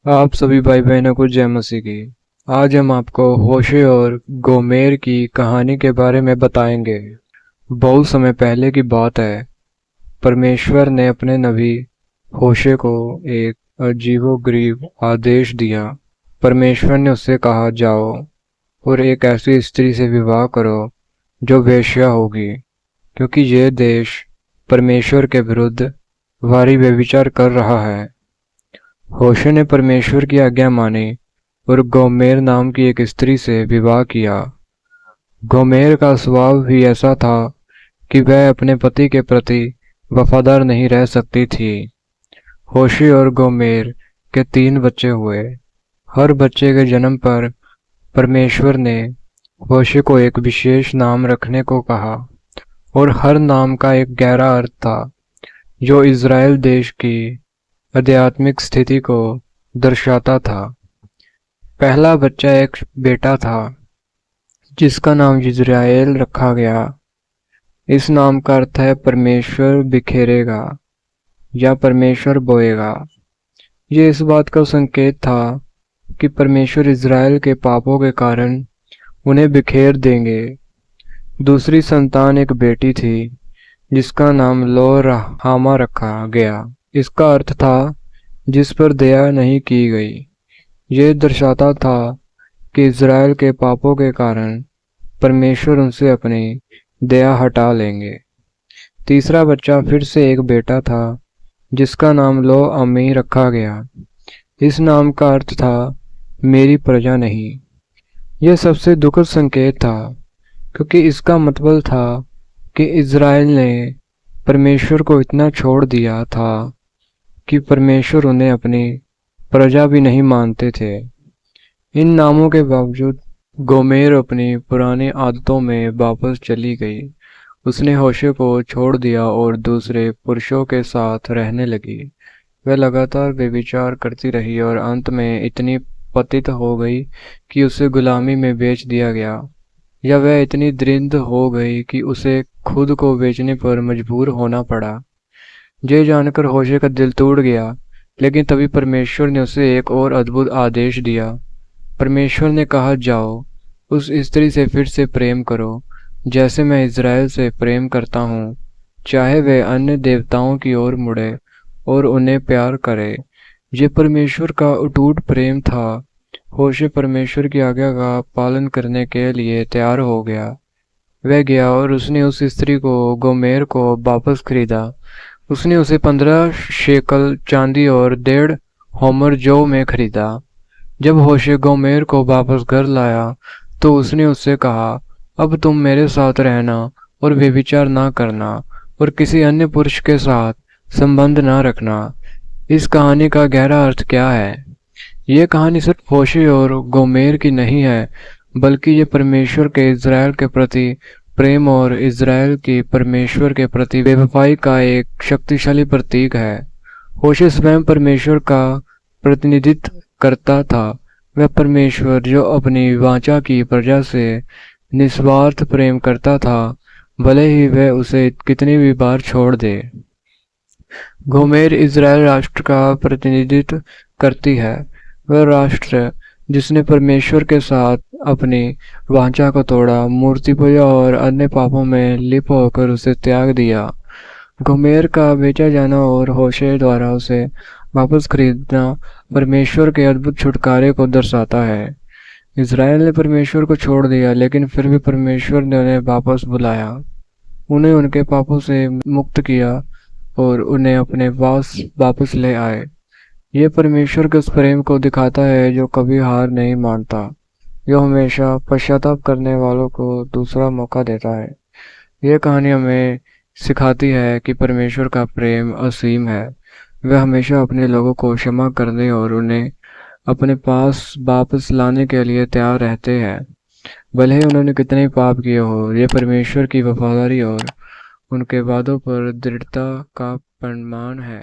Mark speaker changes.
Speaker 1: आप सभी भाई बहनों को जय मसीह की। आज हम आपको होशे और गोमेर की कहानी के बारे में बताएंगे। बहुत समय पहले की बात है। परमेश्वर ने अपने नबी होशे को एक अजीबोगरीब आदेश दिया। परमेश्वर ने उससे कहा, जाओ और एक ऐसी स्त्री से विवाह करो जो वेश्या होगी, क्योंकि यह देश परमेश्वर के विरुद्ध भारी व्यभिचार कर रहा है। होशे ने परमेश्वर की आज्ञा मानी और गोमेर नाम की एक स्त्री से विवाह किया। गोमेर का स्वभाव भी ऐसा था कि वह अपने पति के प्रति वफादार नहीं रह सकती थी। होशे और गोमेर के 3 बच्चे हुए। हर बच्चे के जन्म पर परमेश्वर ने होशे को एक विशेष नाम रखने को कहा और हर नाम का एक गहरा अर्थ था जो इज़राइल देश की आध्यात्मिक स्थिति को दर्शाता था। पहला बच्चा एक बेटा था जिसका नाम इज़राइल रखा गया। इस नाम का अर्थ है परमेश्वर बिखेरेगा या परमेश्वर बोएगा। ये इस बात का संकेत था कि परमेश्वर इज़राइल के पापों के कारण उन्हें बिखेर देंगे। दूसरी संतान एक बेटी थी जिसका नाम लो राहामा रखा गया। इसका अर्थ था जिस पर दया नहीं की गई। यह दर्शाता था कि इज़राइल के पापों के कारण परमेश्वर उनसे अपनी दया हटा लेंगे। तीसरा बच्चा फिर से एक बेटा था जिसका नाम लो अम्मी रखा गया। इस नाम का अर्थ था मेरी प्रजा नहीं। यह सबसे दुखद संकेत था, क्योंकि इसका मतलब था कि इज़राइल ने परमेश्वर को इतना छोड़ दिया था कि परमेश्वर उन्हें अपनी प्रजा भी नहीं मानते थे। इन नामों के बावजूद गोमेर अपनी पुरानी आदतों में वापस चली गई। उसने होशे को छोड़ दिया और दूसरे पुरुषों के साथ रहने लगी। वह लगातार व्यभिचार करती रही और अंत में इतनी पतित हो गई कि उसे गुलामी में बेच दिया गया, या वह इतनी दृढ़ हो गई कि उसे खुद को बेचने पर मजबूर होना पड़ा। ये जानकर होशे का दिल टूट गया, लेकिन तभी परमेश्वर ने उसे एक और अद्भुत आदेश दिया। परमेश्वर ने कहा, जाओ उस स्त्री से फिर से प्रेम करो जैसे मैं इज़राइल से प्रेम करता हूँ, चाहे वे अन्य देवताओं की ओर मुड़े और उन्हें प्यार करे। ये परमेश्वर का अटूट प्रेम था। होशे परमेश्वर की आज्ञा का पालन करने के लिए तैयार हो गया। वह गया और उसने उस स्त्री को गोमेर को वापस खरीदा। उसने उसे 15 शेकल चांदी और 1.5 होमर जौ में खरीदा। जब होशे गोमेर को वापस घर लाया तो उसने उससे कहा, अब तुम मेरे साथ रहना और व्यभिचार ना करना और किसी अन्य पुरुष के साथ संबंध ना रखना। इस कहानी का गहरा अर्थ क्या है? ये कहानी सिर्फ होशे और गोमेर की नहीं है, बल्कि ये परमेश्वर के इज़राइल के प्रति प्रेम और इज़राइल की परमेश्वर के प्रति बेवफाई का एक शक्तिशाली प्रतीक है। होशे स्वयं परमेश्वर का प्रतिनिधित्व करता था। वह परमेश्वर जो अपनी वाचा की प्रजा से निस्वार्थ प्रेम करता था, भले ही वह उसे कितनी भी बार छोड़ दे। गोमेर इज़राइल राष्ट्र का प्रतिनिधित्व करती है। वह राष्ट्र जिसने परमेश्वर के साथ अपनी वाचा को तोड़ा, मूर्ति पूजा और अन्य पापों में लिप्त होकर उसे त्याग दिया। गोमेर का बेचा जाना और होशे द्वारा उसे वापस खरीदना परमेश्वर के अद्भुत छुटकारे को दर्शाता है। इज़राइल ने परमेश्वर को छोड़ दिया, लेकिन फिर भी परमेश्वर ने उन्हें वापस बुलाया, उन्हें उनके पापों से मुक्त किया और उन्हें अपने पास वापस ले आए। ये परमेश्वर के उस प्रेम को दिखाता है जो कभी हार नहीं मानता, जो हमेशा पश्चाताप करने वालों को दूसरा मौका देता है। यह कहानी हमें सिखाती है कि परमेश्वर का प्रेम असीम है। वह हमेशा अपने लोगों को क्षमा करने और उन्हें अपने पास वापस लाने के लिए तैयार रहते हैं, भले ही उन्होंने कितने ही पाप किए हो। यह परमेश्वर की वफादारी और उनके वादों पर दृढ़ता का प्रमाण है।